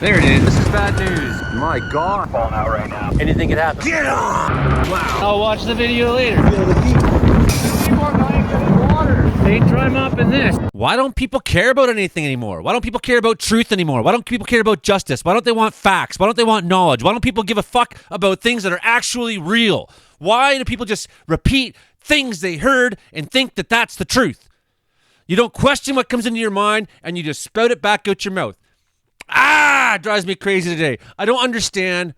There it is. This is bad news. My God. Falling out right now. Anything could happen. Get on! Wow. I'll watch the video later. People are dying getting water. They try mopping this. Why don't people care about anything anymore? Why don't people care about truth anymore? Why don't people care about justice? Why don't they want facts? Why don't they want knowledge? Why don't people give a fuck about things that are actually real? Why do people just repeat things they heard and think that that's the truth? You don't question what comes into your mind and you just spout it back out your mouth. It drives me crazy today. I don't understand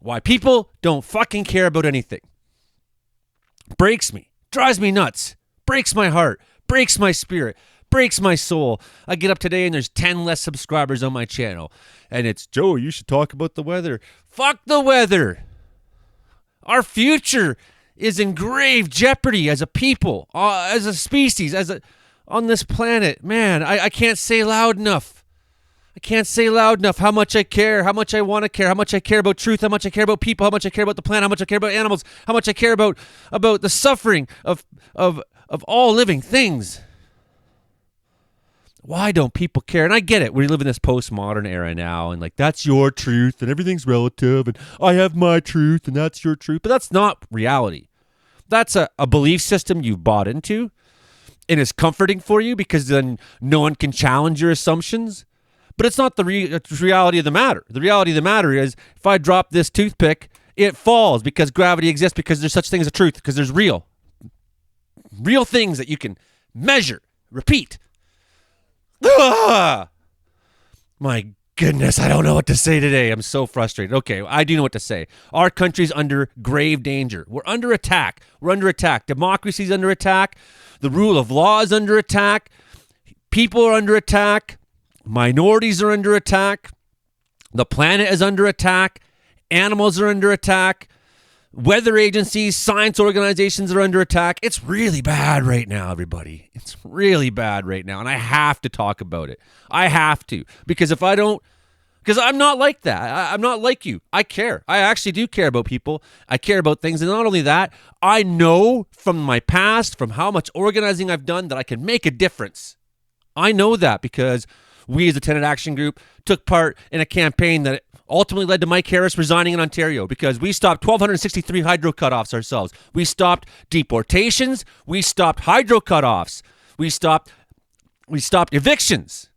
why people don't fucking care about anything. Breaks me. Drives me nuts. Breaks my heart. Breaks my spirit. Breaks my soul. I get up today and there's 10 less subscribers on my channel. And it's, Joe, you should talk about the weather. Fuck the weather. Our future is in grave jeopardy as a people, as a species, on this planet. Man, I can't say loud enough. I can't say loud enough how much I care, how much I want to care, how much I care about truth, how much I care about people, how much I care about the planet, how much I care about animals, how much I care about the suffering of all living things. Why don't people care? And I get it. We live in this postmodern era now, and like, that's your truth, and everything's relative, and I have my truth, and that's your truth. But that's not reality. That's a belief system you've bought into, and it's comforting for you because then no one can challenge your assumptions. But it's not the reality of the matter. The reality of the matter is, if I drop this toothpick, it falls because gravity exists, because there's such thing as a truth, because there's real things that you can measure, repeat. My goodness, I don't know what to say today. I'm so frustrated. Okay, I do know what to say. Our country's under grave danger. We're under attack. We're under attack. Democracy's under attack. The rule of law is under attack. People are under attack. Minorities are under attack. The planet is under attack. Animals are under attack. Weather agencies, science organizations are under attack. It's really bad right now, everybody. It's really bad right now, and I have to talk about it. I have to, because if I don't, because I'm not like that. I'm not like you. I care. I actually do care about people. I care about things, and not only that, I know from my past, from how much organizing I've done, that I can make a difference. I know that because we as the Tenant Action Group took part in a campaign that ultimately led to Mike Harris resigning in Ontario, because we stopped 1,263 hydro cutoffs ourselves. We stopped deportations. We stopped hydro cutoffs. We stopped evictions.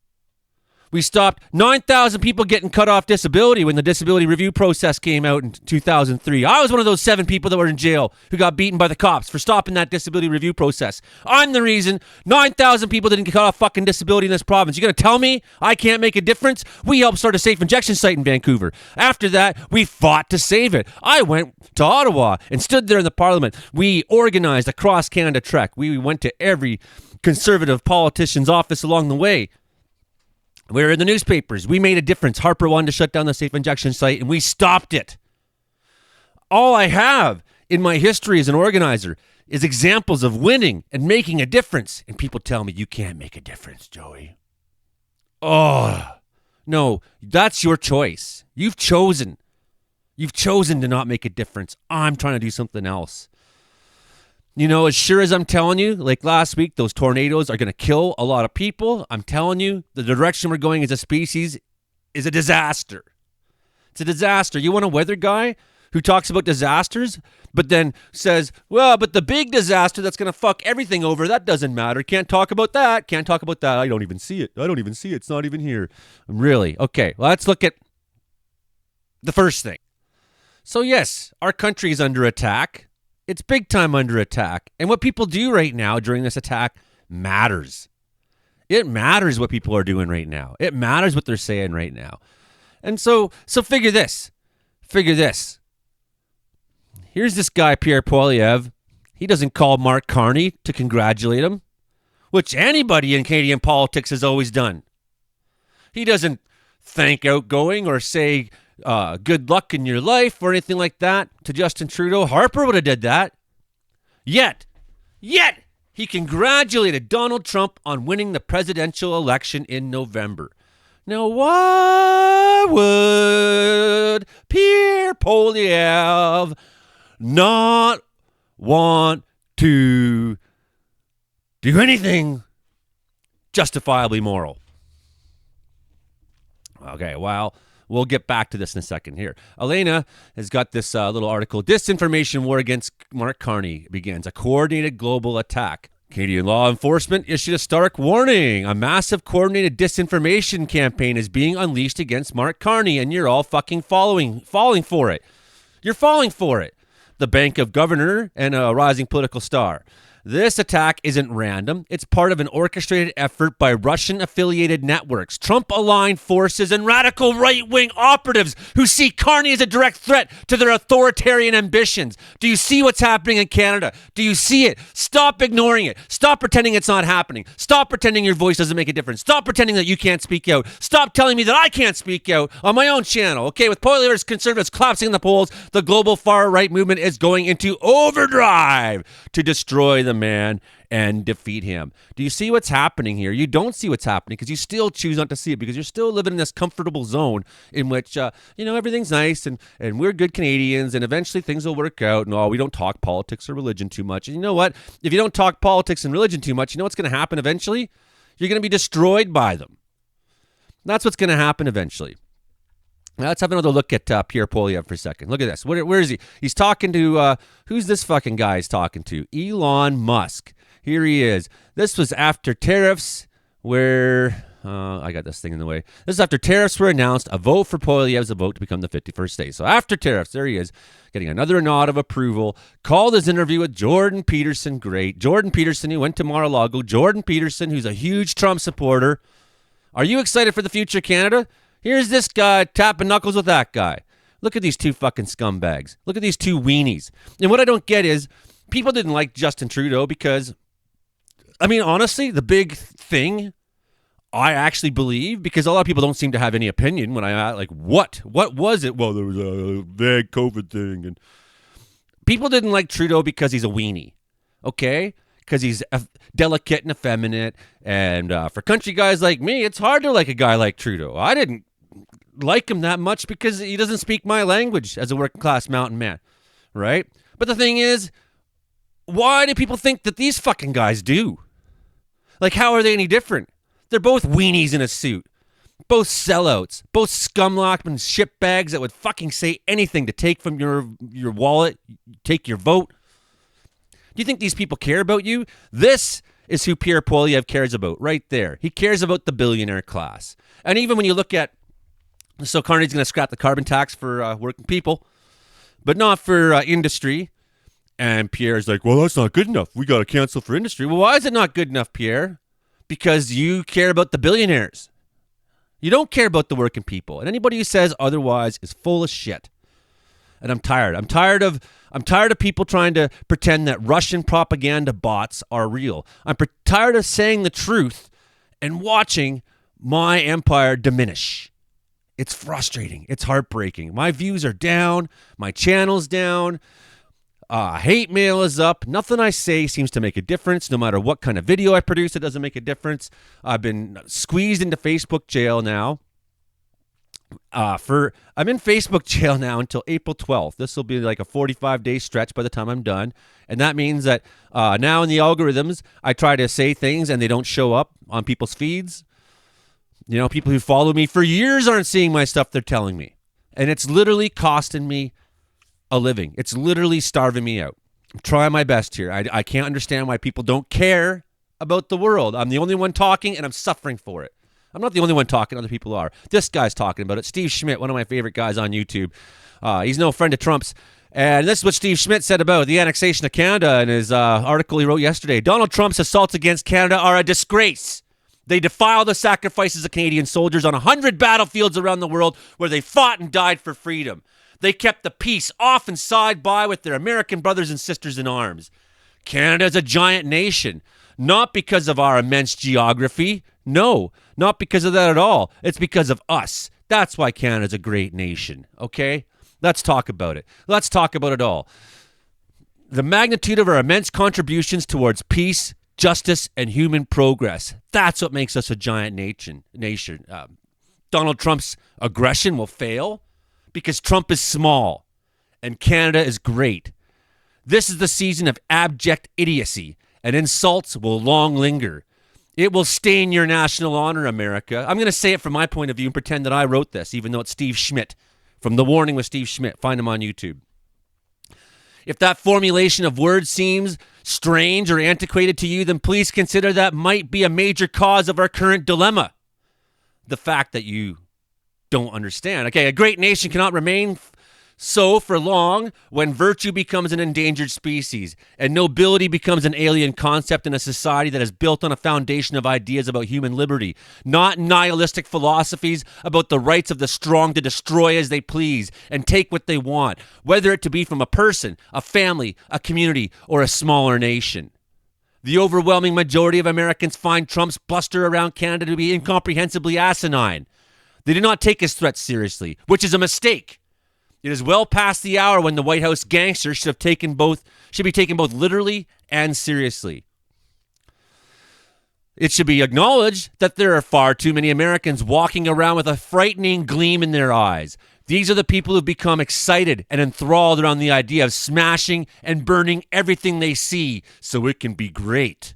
We stopped 9,000 people getting cut off disability when the disability review process came out in 2003. I was one of those 7 people that were in jail who got beaten by the cops for stopping that disability review process. I'm the reason 9,000 people didn't get cut off fucking disability in this province. You gonna tell me I can't make a difference? We helped start a safe injection site in Vancouver. After that, we fought to save it. I went to Ottawa and stood there in the Parliament. We organized a cross-Canada trek. We went to every conservative politician's office along the way. We were in the newspapers. We made a difference. Harper wanted to shut down the safe injection site, and we stopped it. All I have in my history as an organizer is examples of winning and making a difference. And people tell me, you can't make a difference, Joey. Oh, no, that's your choice. You've chosen to not make a difference. I'm trying to do something else. You know, as sure as I'm telling you, like last week, those tornadoes are going to kill a lot of people. I'm telling you, the direction we're going as a species is a disaster. It's a disaster. You want a weather guy who talks about disasters, but then says, well, but the big disaster that's going to fuck everything over, that doesn't matter. Can't talk about that. Can't talk about that. I don't even see it. It's not even here. Really? Okay, well, let's look at the first thing. So yes, our country is under attack. It's big time under attack. And what people do right now during this attack matters. It matters what people are doing right now. It matters what they're saying right now. And so figure this. Here's this guy, Pierre Poilievre. He doesn't call Mark Carney to congratulate him, which anybody in Canadian politics has always done. He doesn't thank Outgoing or say, good luck in your life or anything like that to Justin Trudeau. Harper would have did that. Yet he congratulated Donald Trump on winning the presidential election in November. Now, why would Pierre Poilievre not want to do anything justifiably moral? Okay, well, We'll get back to this in a second here. Elena has got this little article. Disinformation war against Mark Carney begins. A coordinated global attack. Canadian law enforcement issued a stark warning. A massive coordinated disinformation campaign is being unleashed against Mark Carney, and you're all fucking falling for it. You're falling for it. The Bank of Governor and a rising political star. This attack isn't random. It's part of an orchestrated effort by Russian-affiliated networks, Trump-aligned forces, and radical right-wing operatives who see Carney as a direct threat to their authoritarian ambitions. Do you see what's happening in Canada? Do you see it? Stop ignoring it. Stop pretending it's not happening. Stop pretending your voice doesn't make a difference. Stop pretending that you can't speak out. Stop telling me that I can't speak out on my own channel. Okay, with Poilievre's conservatives collapsing in the polls, the global far-right movement is going into overdrive to destroy the man and defeat him. Do you see what's happening here? You don't see what's happening because you still choose not to see it because you're still living in this comfortable zone in which, everything's nice and we're good Canadians and eventually things will work out. No, we don't talk politics or religion too much. And you know what? If you don't talk politics and religion too much, you know what's going to happen eventually? You're going to be destroyed by them. That's what's going to happen eventually. Now let's have another look at Pierre Poilievre for a second. Look at this. Where is he? He's talking to, who's this fucking guy he's talking to? Elon Musk. Here he is. This was after tariffs where, I got this thing in the way. This is after tariffs were announced. A vote for Poilievre's a vote to become the 51st state. So after tariffs, there he is, getting another nod of approval. Called his interview with Jordan Peterson. Great. Jordan Peterson, who went to Mar-a-Lago. Jordan Peterson, who's a huge Trump supporter. Are you excited for the future of Canada? Here's this guy tapping knuckles with that guy. Look at these two fucking scumbags. Look at these two weenies. And what I don't get is people didn't like Justin Trudeau because, honestly, the big thing I actually believe, because a lot of people don't seem to have any opinion when I what was it? Well, there was a vague COVID thing. And people didn't like Trudeau because he's a weenie. Okay? Because he's delicate and effeminate. And for country guys like me, it's hard to like a guy like Trudeau. I didn't like him that much because he doesn't speak my language as a working class mountain man, right? But the thing is, why do people think that these fucking guys do? Like, how are they any different? They're both weenies in a suit, both sellouts, both scumlockmen shitbags that would fucking say anything to take from your wallet, take your vote. Do you think these people care about you? This is who Pierre Poilievre cares about right there. He cares about the billionaire class. And even when you look at, so Carney's going to scrap the carbon tax for working people, but not for industry. And Pierre's like, well, that's not good enough. We got to cancel for industry. Well, why is it not good enough, Pierre? Because you care about the billionaires. You don't care about the working people. And anybody who says otherwise is full of shit. And I'm tired. I'm tired of people trying to pretend that Russian propaganda bots are real. I'm tired of saying the truth and watching my empire diminish. It's frustrating. It's heartbreaking. My views are down. My channel's down. Hate mail is up. Nothing I say seems to make a difference. No matter what kind of video I produce, it doesn't make a difference. I've been squeezed into Facebook jail now. I'm in Facebook jail now until April 12th. This will be like a 45-day stretch by the time I'm done. And that means that now in the algorithms, I try to say things and they don't show up on people's feeds. You know, people who follow me for years aren't seeing my stuff they're telling me. And it's literally costing me a living. It's literally starving me out. I'm trying my best here. I can't understand why people don't care about the world. I'm the only one talking and I'm suffering for it. I'm not the only one talking. Other people are. This guy's talking about it. Steve Schmidt, one of my favorite guys on YouTube. He's no friend of Trump's. And this is what Steve Schmidt said about the annexation of Canada in his article he wrote yesterday. Donald Trump's assaults against Canada are a disgrace. They defile the sacrifices of Canadian soldiers on 100 battlefields around the world where they fought and died for freedom. They kept the peace, often side by with their American brothers and sisters in arms. Canada is a giant nation, not because of our immense geography. No, not because of that at all. It's because of us. That's why Canada's a great nation, okay? Let's talk about it. Let's talk about it all. The magnitude of our immense contributions towards peace, justice, and human progress. That's what makes us a giant nation. Donald Trump's aggression will fail because Trump is small and Canada is great. This is the season of abject idiocy, and insults will long linger. It will stain your national honor, America. I'm going to say it from my point of view and pretend that I wrote this, even though it's Steve Schmidt from The Warning with Steve Schmidt. Find him on YouTube. If that formulation of words seems strange or antiquated to you, then please consider that might be a major cause of our current dilemma. The fact that you don't understand. Okay, a great nation cannot remain so for long when virtue becomes an endangered species and nobility becomes an alien concept in a society that is built on a foundation of ideas about human liberty, not nihilistic philosophies about the rights of the strong to destroy as they please and take what they want, whether it to be from a person, a family, a community, or a smaller nation. The overwhelming majority of Americans find Trump's bluster around Canada to be incomprehensibly asinine. They do not take his threats seriously, which is a mistake. It is well past the hour when the White House gangster should be taken both literally and seriously. It should be acknowledged that there are far too many Americans walking around with a frightening gleam in their eyes. These are the people who've become excited and enthralled around the idea of smashing and burning everything they see so it can be great.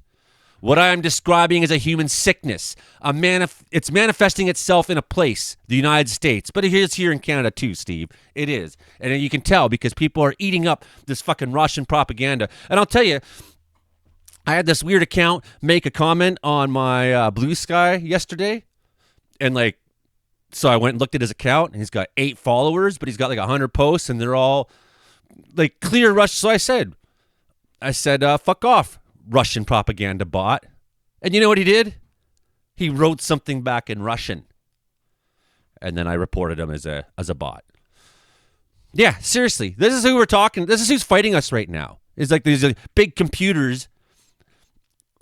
What I am describing is a human sickness. It's manifesting itself in a place, the United States. But it is here in Canada too, Steve. It is. And you can tell because people are eating up this fucking Russian propaganda. And I'll tell you, I had this weird account make a comment on my Blue Sky yesterday. And so I went and looked at his account. And he's got 8 followers, but he's got 100 posts. And they're all clear Russian. So I said, fuck off, Russian propaganda bot. And you know what he did? He wrote something back in Russian. And then I reported him as a bot. Yeah, seriously. This is who we're talking. This is who's fighting us right now. It's these big computers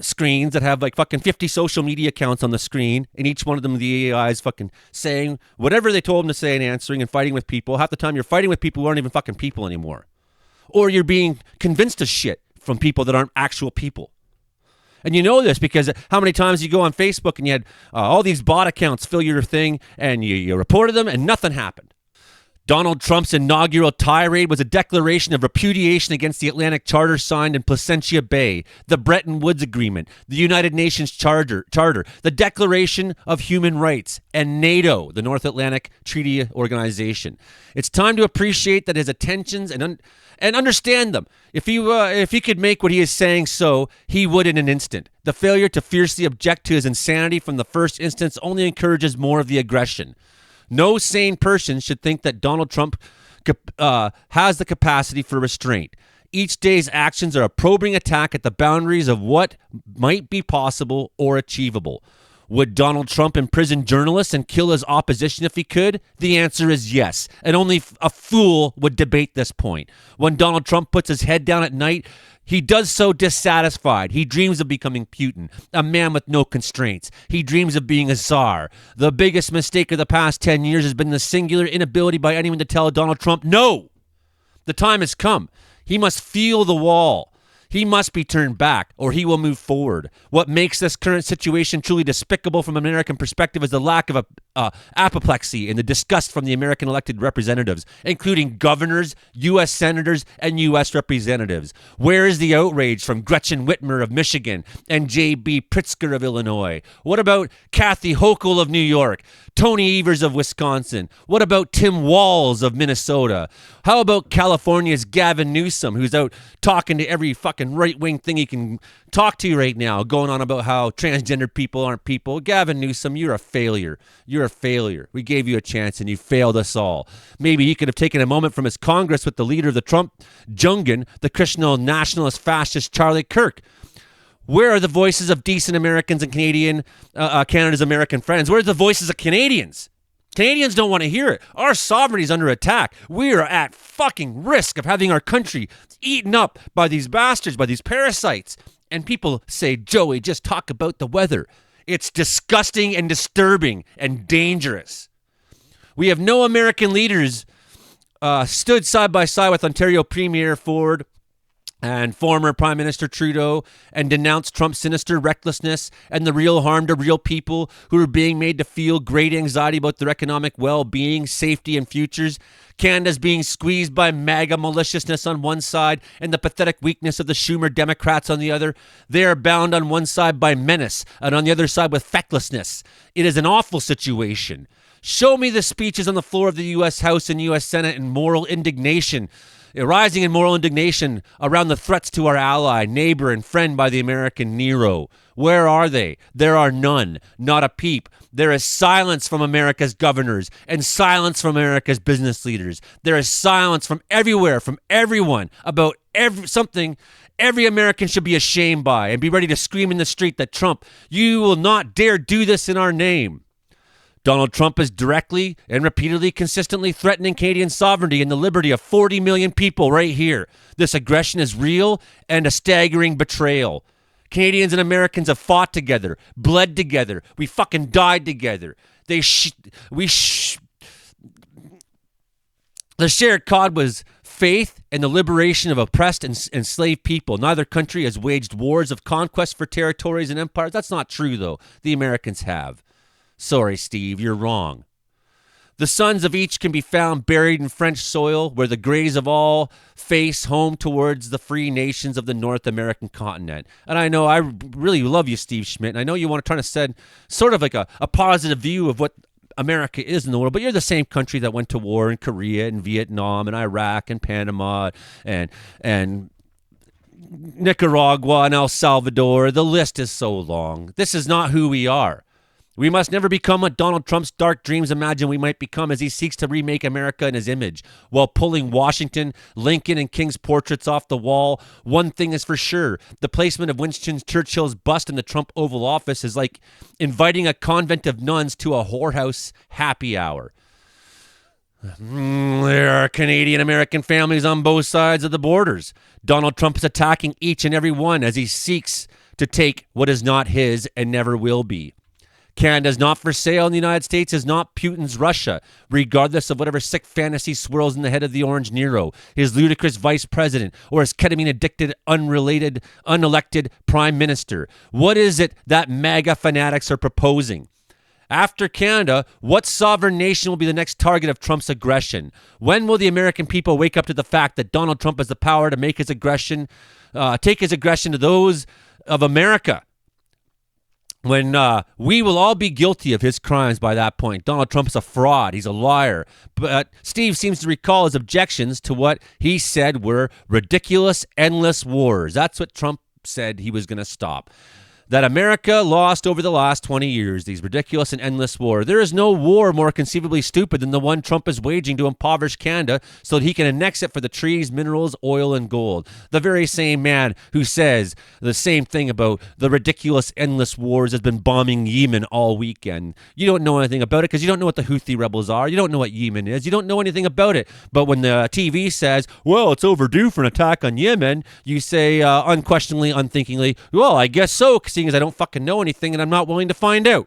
screens that have fucking 50 social media accounts on the screen, and each one of them the AI is fucking saying whatever they told them to say and answering and fighting with people. Half the time you're fighting with people who aren't even fucking people anymore. Or you're being convinced of shit from people that aren't actual people. And you know this because how many times you go on Facebook and you had all these bot accounts fill your thing and you reported them and nothing happened. Donald Trump's inaugural tirade was a declaration of repudiation against the Atlantic Charter signed in Placentia Bay, the Bretton Woods Agreement, the United Nations Charter, the Declaration of Human Rights, and NATO, the North Atlantic Treaty Organization. It's time to appreciate that his attentions and understand them. If he could make what he is saying so, he would in an instant. The failure to fiercely object to his insanity from the first instance only encourages more of the aggression. No sane person should think that Donald Trump has the capacity for restraint. Each day's actions are a probing attack at the boundaries of what might be possible or achievable. Would Donald Trump imprison journalists and kill his opposition if he could? The answer is yes, and only a fool would debate this point. When Donald Trump puts his head down at night, he does so dissatisfied. He dreams of becoming Putin, a man with no constraints. He dreams of being a czar. The biggest mistake of the past 10 years has been the singular inability by anyone to tell Donald Trump, no! The time has come. He must feel the wall. He must be turned back, or he will move forward. What makes this current situation truly despicable from an American perspective is the lack of apoplexy and the disgust from the American elected representatives, including governors, U.S. senators, and U.S. representatives. Where is the outrage from Gretchen Whitmer of Michigan and J.B. Pritzker of Illinois? What about Kathy Hochul of New York? Tony Evers of Wisconsin? What about Tim Walz of Minnesota? How about California's Gavin Newsom, who's out talking to every fucking right-wing thing he can talk to right now, going on about how transgender people aren't people? Gavin Newsom, you're a failure. You're a failure. We gave you a chance and you failed us all. Maybe he could have taken a moment from his Congress with the leader of the Trump Jungian, the Christian nationalist fascist Charlie Kirk. Where are the voices of decent Americans and Canada's American friends? Where are the voices of Canadians? Canadians don't want to hear it. Our sovereignty is under attack. We are at fucking risk of having our country eaten up by these bastards, by these parasites. And people say, Joey, just talk about the weather. It's disgusting and disturbing and dangerous. We have no American leaders stood side by side with Ontario Premier Ford and former Prime Minister Trudeau and denounced Trump's sinister recklessness and the real harm to real people who are being made to feel great anxiety about their economic well-being, safety, and futures. Canada's being squeezed by MAGA maliciousness on one side and the pathetic weakness of the Schumer Democrats on the other. They are bound on one side by menace and on the other side with fecklessness. It is an awful situation. Show me the speeches on the floor of the U.S. House and U.S. Senate in moral indignation, rising in moral indignation around the threats to our ally, neighbor, and friend by the American Nero. Where are they? There are none, not a peep. There is silence from America's governors and silence from America's business leaders. There is silence from everywhere, from everyone, about something every American should be ashamed by and be ready to scream in the street that Trump, you will not dare do this in our name. Donald Trump is directly and repeatedly, consistently threatening Canadian sovereignty and the liberty of 40 million people right here. This aggression is real and a staggering betrayal. Canadians and Americans have fought together, bled together. We fucking died together. The shared cause was faith and the liberation of oppressed and enslaved people. Neither country has waged wars of conquest for territories and empires. That's not true, though. The Americans have. Sorry, Steve, you're wrong. The sons of each can be found buried in French soil, where the graves of all face home towards the free nations of the North American continent. And I know I really love you, Steve Schmidt, and I know you want to try to send sort of like a positive view of what America is in the world, but you're the same country that went to war in Korea and Vietnam and Iraq and Panama and Nicaragua and El Salvador. The list is so long. This is not who we are. We must never become what Donald Trump's dark dreams imagine we might become as he seeks to remake America in his image. While pulling Washington, Lincoln, and King's portraits off the wall, one thing is for sure. The placement of Winston Churchill's bust in the Trump Oval Office is like inviting a convent of nuns to a whorehouse happy hour. There are Canadian-American families on both sides of the borders. Donald Trump is attacking each and every one as he seeks to take what is not his and never will be. Canada is not for sale, and the United States is not Putin's Russia, regardless of whatever sick fantasy swirls in the head of the Orange Nero, his ludicrous vice president, or his ketamine-addicted, unelected prime minister. What is it that MAGA fanatics are proposing? After Canada, what sovereign nation will be the next target of Trump's aggression? When will the American people wake up to the fact that Donald Trump has the power to make his aggression, take his aggression to those of America? When we will all be guilty of his crimes by that point. Donald Trump is a fraud. He's a liar. But Steve seems to recall his objections to what he said were ridiculous, endless wars. That's what Trump said he was going to stop. That America lost over the last 20 years, these ridiculous and endless wars. There is no war more conceivably stupid than the one Trump is waging to impoverish Canada so that he can annex it for the trees, minerals, oil, and gold. The very same man who says the same thing about the ridiculous, endless wars has been bombing Yemen all weekend. You don't know anything about it because you don't know what the Houthi rebels are. You don't know what Yemen is. You don't know anything about it. But when the TV says, well, it's overdue for an attack on Yemen, you say unquestioningly, unthinkingly, well, I guess so, seeing as I don't fucking know anything and I'm not willing to find out.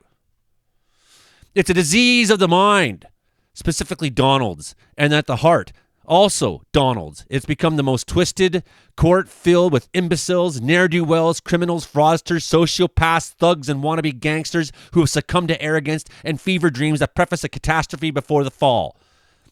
It's a disease of the mind, specifically Donald's, and at the heart, also Donald's. It's become the most twisted court filled with imbeciles, ne'er-do-wells, criminals, fraudsters, sociopaths, thugs, and wannabe gangsters who have succumbed to arrogance and fever dreams that preface a catastrophe before the fall.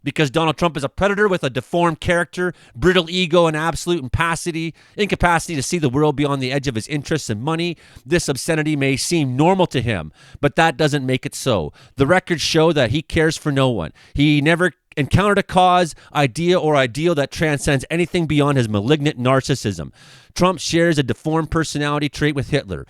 Because Donald Trump is a predator with a deformed character, brittle ego, and absolute incapacity to see the world beyond the edge of his interests and money, this obscenity may seem normal to him, but that doesn't make it so. The records show that he cares for no one. He never encountered a cause, idea, or ideal that transcends anything beyond his malignant narcissism. Trump shares a deformed personality trait with Hitler.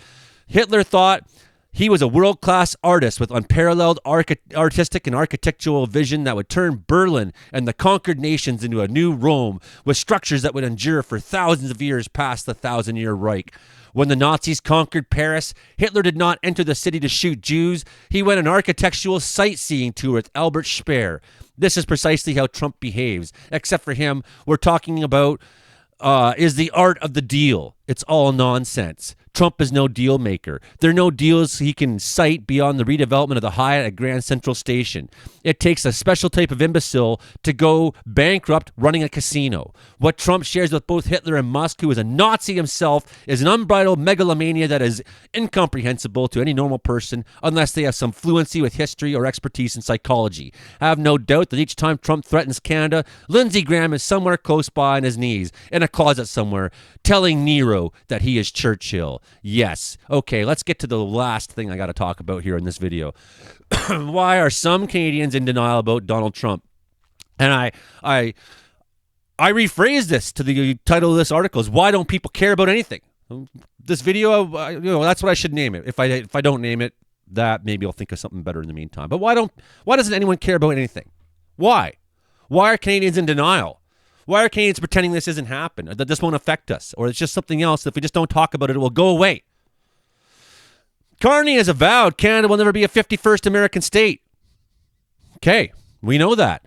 Hitler thought he was a world-class artist with unparalleled artistic and architectural vision that would turn Berlin and the conquered nations into a new Rome with structures that would endure for thousands of years past the thousand-year Reich. When the Nazis conquered Paris, Hitler did not enter the city to shoot Jews. He went on an architectural sightseeing tour with Albert Speer. This is precisely how Trump behaves. Except for him, we're talking about is the art of the deal. It's all nonsense. Trump is no deal maker. There are no deals he can cite beyond the redevelopment of the Hyatt at Grand Central Station. It takes a special type of imbecile to go bankrupt running a casino. What Trump shares with both Hitler and Musk, who is a Nazi himself, is an unbridled megalomania that is incomprehensible to any normal person unless they have some fluency with history or expertise in psychology. I have no doubt that each time Trump threatens Canada, Lindsey Graham is somewhere close by on his knees, in a closet somewhere, telling Nero that he is Churchill. Yes. Okay, let's get to the last thing I got to talk about here in this video. Why are some Canadians in denial about Donald Trump? And I rephrase this to the title of this article is, why don't people care about anything? This video, that's what I should name it. If I don't name it that, maybe I'll think of something better in the meantime. But why doesn't anyone care about anything? Why? Why are Canadians in denial? Why are Canadians pretending this isn't happening, that this won't affect us, or it's just something else? If we just don't talk about it, it will go away. Carney has avowed Canada will never be a 51st American state. Okay, we know that.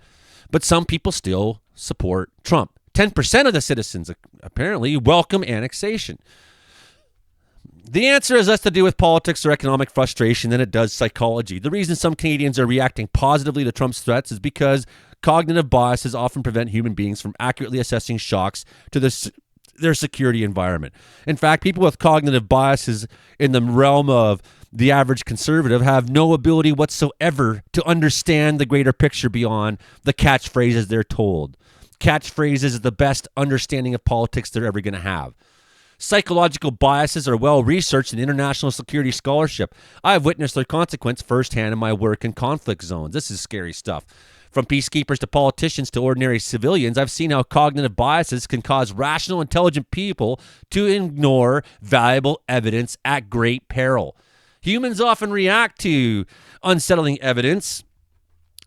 But some people still support Trump. 10% of the citizens apparently welcome annexation. The answer has less to do with politics or economic frustration than it does psychology. The reason some Canadians are reacting positively to Trump's threats is because cognitive biases often prevent human beings from accurately assessing shocks to their security environment. In fact, people with cognitive biases in the realm of the average conservative have no ability whatsoever to understand the greater picture beyond the catchphrases they're told. Catchphrases is the best understanding of politics they're ever going to have. Psychological biases are well researched in international security scholarship. I have witnessed their consequence firsthand in my work in conflict zones. This is scary stuff. From peacekeepers to politicians to ordinary civilians, I've seen how cognitive biases can cause rational, intelligent people to ignore valuable evidence at great peril. Humans often react to unsettling evidence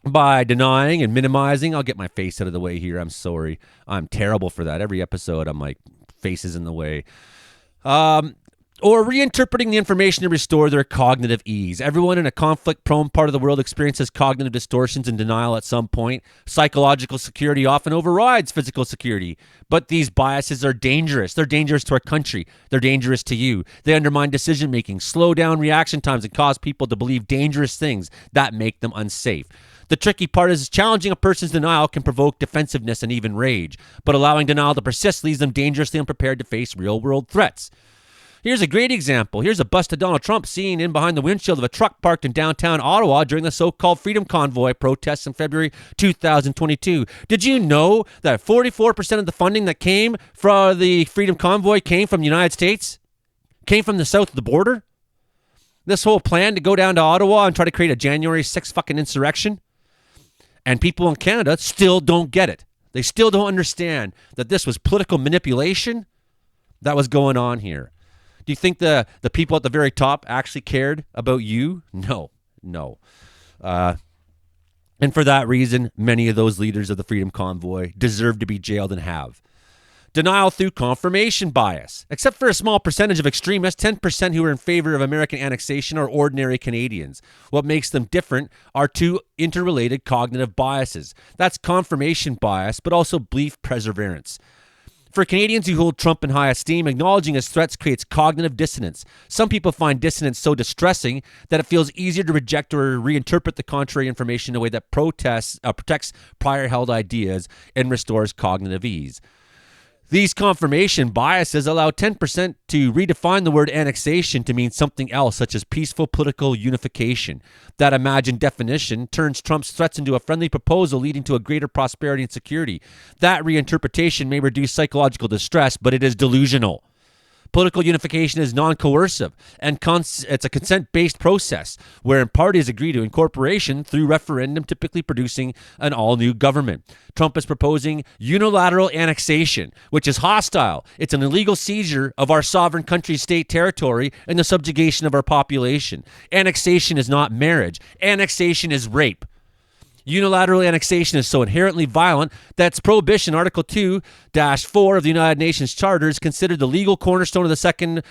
by denying and minimizing. I'll get my face out of the way here. I'm sorry. I'm terrible for that. Every episode, I'm like, faces in the way. Or reinterpreting the information to restore their cognitive ease. Everyone in a conflict-prone part of the world experiences cognitive distortions and denial at some point. Psychological security often overrides physical security. But these biases are dangerous. They're dangerous to our country. They're dangerous to you. They undermine decision-making, slow down reaction times, and cause people to believe dangerous things that make them unsafe. The tricky part is challenging a person's denial can provoke defensive and even rage, but allowing denial to persist leaves them dangerously unprepared to face real-world threats. Here's a great example. Here's a bust of Donald Trump seen in behind the windshield of a truck parked in downtown Ottawa during the so-called Freedom Convoy protests in February 2022. Did you know that 44% of the funding that came from the Freedom Convoy came from the United States? Came from the south of the border? This whole plan to go down to Ottawa and try to create a January 6th fucking insurrection? And people in Canada still don't get it. They still don't understand that this was political manipulation that was going on here. Do you think the people at the very top actually cared about you? No. And for that reason, many of those leaders of the Freedom Convoy deserve to be jailed and have. Denial through confirmation bias. Except for a small percentage of extremists, 10% who are in favor of American annexation are ordinary Canadians. What makes them different are two interrelated cognitive biases. That's confirmation bias, but also belief perseverance. For Canadians who hold Trump in high esteem, acknowledging his threats creates cognitive dissonance. Some people find dissonance so distressing that it feels easier to reject or reinterpret the contrary information in a way that protects prior held ideas and restores cognitive ease. These confirmation biases allow 10% to redefine the word annexation to mean something else, such as peaceful political unification. That imagined definition turns Trump's threats into a friendly proposal leading to a greater prosperity and security. That reinterpretation may reduce psychological distress, but it is delusional. Political unification is non-coercive, and it's a consent-based process wherein parties agree to incorporation through referendum, typically producing an all-new government. Trump is proposing unilateral annexation, which is hostile. It's an illegal seizure of our sovereign country's state territory and the subjugation of our population. Annexation is not marriage. Annexation is rape. Unilateral annexation is so inherently violent that its prohibition, Article 2-4 of the United Nations Charter, is considered the legal cornerstone of the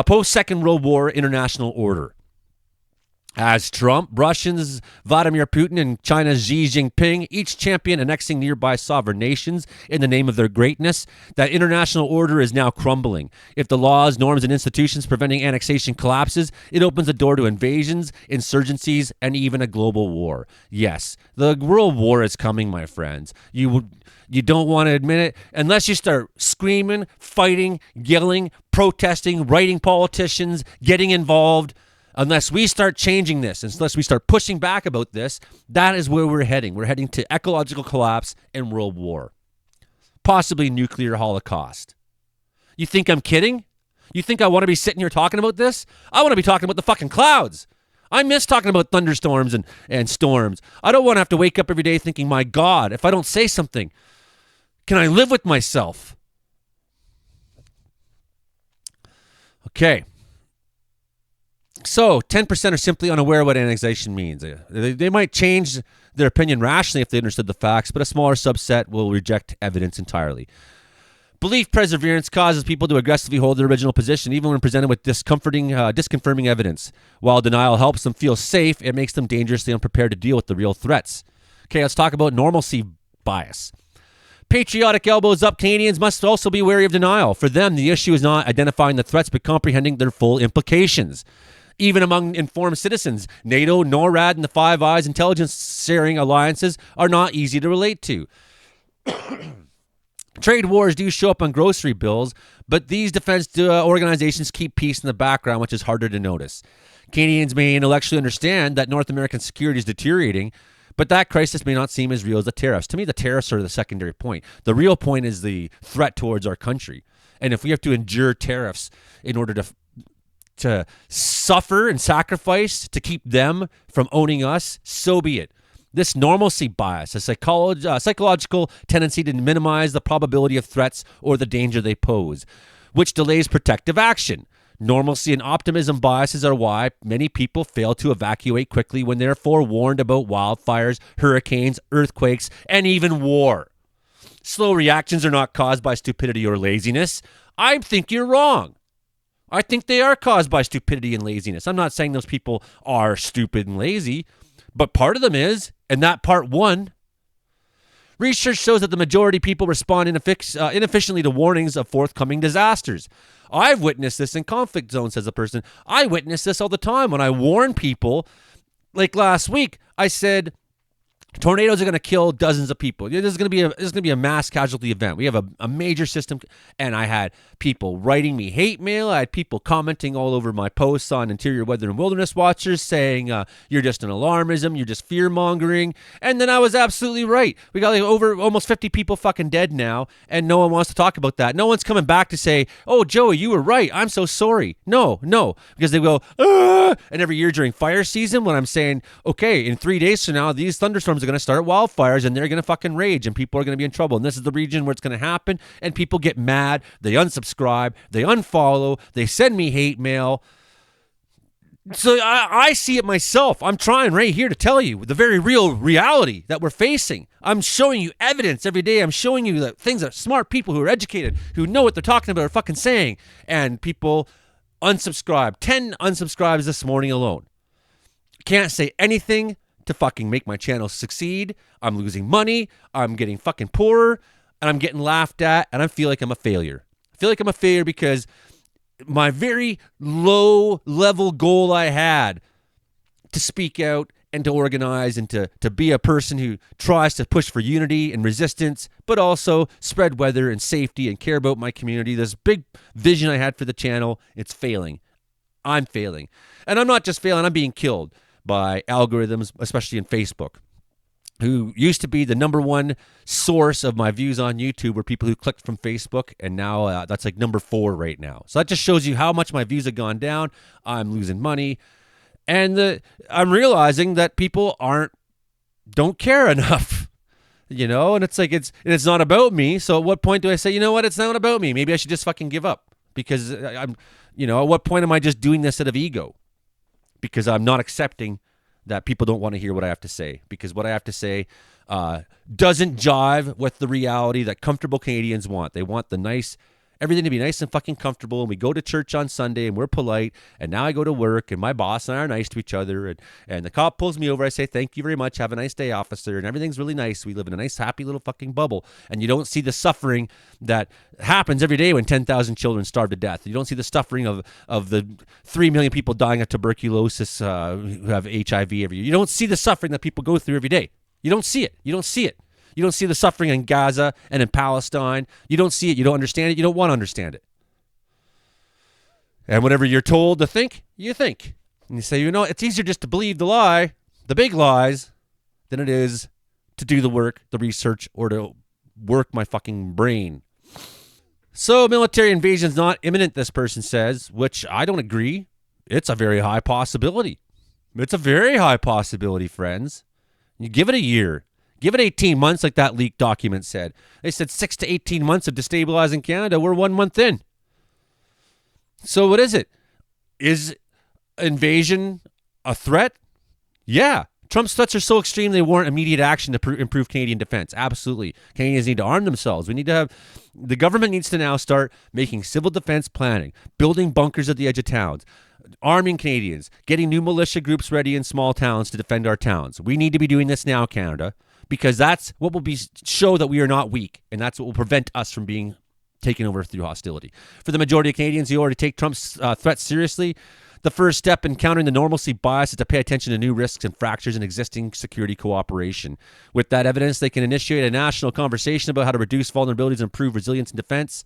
post-Second World War international order. As Trump, Russians, Vladimir Putin, and China's Xi Jinping each champion annexing nearby sovereign nations in the name of their greatness, that international order is now crumbling. If the laws, norms, and institutions preventing annexation collapses, it opens the door to invasions, insurgencies, and even a global war. Yes, the world war is coming, my friends. You don't want to admit it unless you start screaming, fighting, yelling, protesting, writing politicians, getting involved. Unless we start changing this, unless we start pushing back about this, that is where we're heading. We're heading to ecological collapse and world war, possibly nuclear holocaust. You think I'm kidding? You think I want to be sitting here talking about this? I want to be talking about the fucking clouds. I miss talking about thunderstorms and storms. I don't want to have to wake up every day thinking, my God, if I don't say something, can I live with myself? Okay. So 10% are simply unaware of what annexation means. They might change their opinion rationally if they understood the facts, but a smaller subset will reject evidence entirely. Belief perseverance causes people to aggressively hold their original position, even when presented with disconfirming evidence. While denial helps them feel safe, it makes them dangerously unprepared to deal with the real threats. Okay, let's talk about normalcy bias. Patriotic elbows up Canadians must also be wary of denial. For them, the issue is not identifying the threats, but comprehending their full implications. Even among informed citizens, NATO, NORAD, and the Five Eyes intelligence-sharing alliances are not easy to relate to. Trade wars do show up on grocery bills, but these defense organizations keep peace in the background, which is harder to notice. Canadians may intellectually understand that North American security is deteriorating, but that crisis may not seem as real as the tariffs. To me, the tariffs are the secondary point. The real point is the threat towards our country. And if we have to endure tariffs in order to suffer and sacrifice to keep them from owning us, so be it. This normalcy bias, a psychological tendency to minimize the probability of threats or the danger they pose, which delays protective action. Normalcy and optimism biases are why many people fail to evacuate quickly when they're forewarned about wildfires, hurricanes, earthquakes, and even war. Slow reactions are not caused by stupidity or laziness. I think you're wrong. I think they are caused by stupidity and laziness. I'm not saying those people are stupid and lazy, but part of them is, and that part one. Research shows that the majority of people respond inefficiently to warnings of forthcoming disasters. I've witnessed this in conflict zones, says a person. I witness this all the time when I warn people. Like last week, I said, tornadoes are going to kill dozens of people. This is going to be a mass casualty event. We have a major system, and I had people writing me hate mail. I had people commenting all over my posts on Interior Weather and Wilderness Watchers saying, you're just an alarmism, you're just fear-mongering. And then I was absolutely right. We got like over almost 50 people fucking dead now, and no one wants to talk about that. No one's coming back to say, oh, Joey, you were right. I'm so sorry. No, because they go, ah! And every year during fire season, when I'm saying, okay, in 3 days from now, these thunderstorms are going to start wildfires and they're going to fucking rage and people are going to be in trouble. And this is the region where it's going to happen. And people get mad. They unsubscribe. They unfollow. They send me hate mail. So I see it myself. I'm trying right here to tell you the very real reality that we're facing. I'm showing you evidence every day. I'm showing you the things that smart people who are educated, who know what they're talking about, are fucking saying. And people unsubscribe. 10 unsubscribes this morning alone. Can't say anything to fucking make my channel succeed. I'm losing money. I'm getting fucking poorer. And I'm getting laughed at. And I feel like I'm a failure. I feel like I'm a failure because my very low level goal I had to speak out and to organize and to be a person who tries to push for unity and resistance, but also spread weather and safety and care about my community. This big vision I had for the channel, it's failing. I'm failing. And I'm not just failing, I'm being killed by algorithms, especially in Facebook, who used to be the number one source of my views on YouTube were people who clicked from Facebook, and now that's like number 4 right now. So that just shows you how much my views have gone down. I'm losing money, and I'm realizing that people don't care enough, and it's like it's not about me. So at what point do I say, you know what, it's not about me? Maybe I should just fucking give up because I'm, at what point am I just doing this out of ego? Because I'm not accepting that people don't want to hear what I have to say, because what I have to say doesn't jive with the reality that comfortable Canadians want. They want the nice everything to be nice and fucking comfortable. And we go to church on Sunday and we're polite. And now I go to work and my boss and I are nice to each other. And the cop pulls me over. I say, thank you very much. Have a nice day, officer. And everything's really nice. We live in a nice, happy little fucking bubble. And you don't see the suffering that happens every day when 10,000 children starve to death. You don't see the suffering of the 3 million people dying of tuberculosis who have HIV every year. You don't see the suffering that people go through every day. You don't see it. You don't see it. You don't see the suffering in Gaza and in Palestine. You don't see it. You don't understand it. You don't want to understand it. And whatever you're told to think, you think. And you say, it's easier just to believe the lie, the big lies, than it is to do the work, the research, or to work my fucking brain. So military invasion is not imminent, this person says, which I don't agree. It's a very high possibility. It's a very high possibility, friends. You give it a year. Give it 18 months like that leaked document said. They said 6 to 18 months of destabilizing Canada. We're 1 month in. So what is it? Is invasion a threat? Yeah. Trump's threats are so extreme they warrant immediate action to improve Canadian defense. Absolutely. Canadians need to arm themselves. The government needs to now start making civil defense planning, building bunkers at the edge of towns, arming Canadians, getting new militia groups ready in small towns to defend our towns. We need to be doing this now, Canada, because that's what will show that we are not weak, and that's what will prevent us from being taken over through hostility. For the majority of Canadians who already take Trump's threats seriously, the first step in countering the normalcy bias is to pay attention to new risks and fractures in existing security cooperation. With that evidence, they can initiate a national conversation about how to reduce vulnerabilities and improve resilience and defense.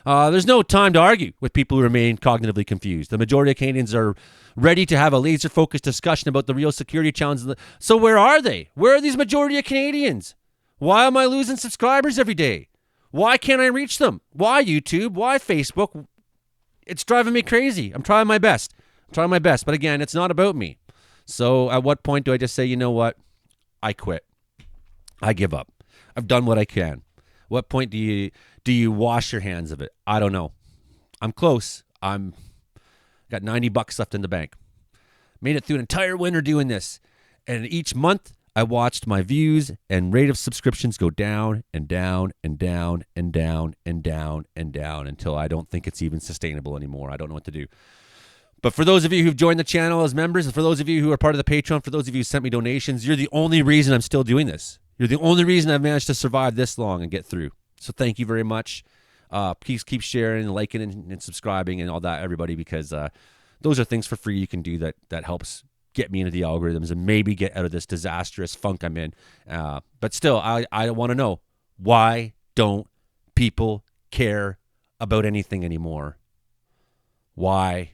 There's no time to argue with people who remain cognitively confused. The majority of Canadians are ready to have a laser-focused discussion about the real security challenges. So where are they? Where are these majority of Canadians? Why am I losing subscribers every day? Why can't I reach them? Why YouTube? Why Facebook? It's driving me crazy. I'm trying my best. But again, it's not about me. So at what point do I just say, you know what? I quit. I give up. I've done what I can. What point do you wash your hands of it? I don't know. I'm close. I'm got $90 left in the bank. Made it through an entire winter doing this. And each month I watched my views and rate of subscriptions go down and down and down and down and down and down until I don't think it's even sustainable anymore. I don't know what to do. But for those of you who've joined the channel as members, and for those of you who are part of the Patreon, for those of you who sent me donations, you're the only reason I'm still doing this. You're the only reason I've managed to survive this long and get through. So thank you very much. Please keep sharing and liking and subscribing and all that, everybody, because those are things for free you can do that helps get me into the algorithms and maybe get out of this disastrous funk I'm in. But still, I want to know, why don't people care about anything anymore? Why?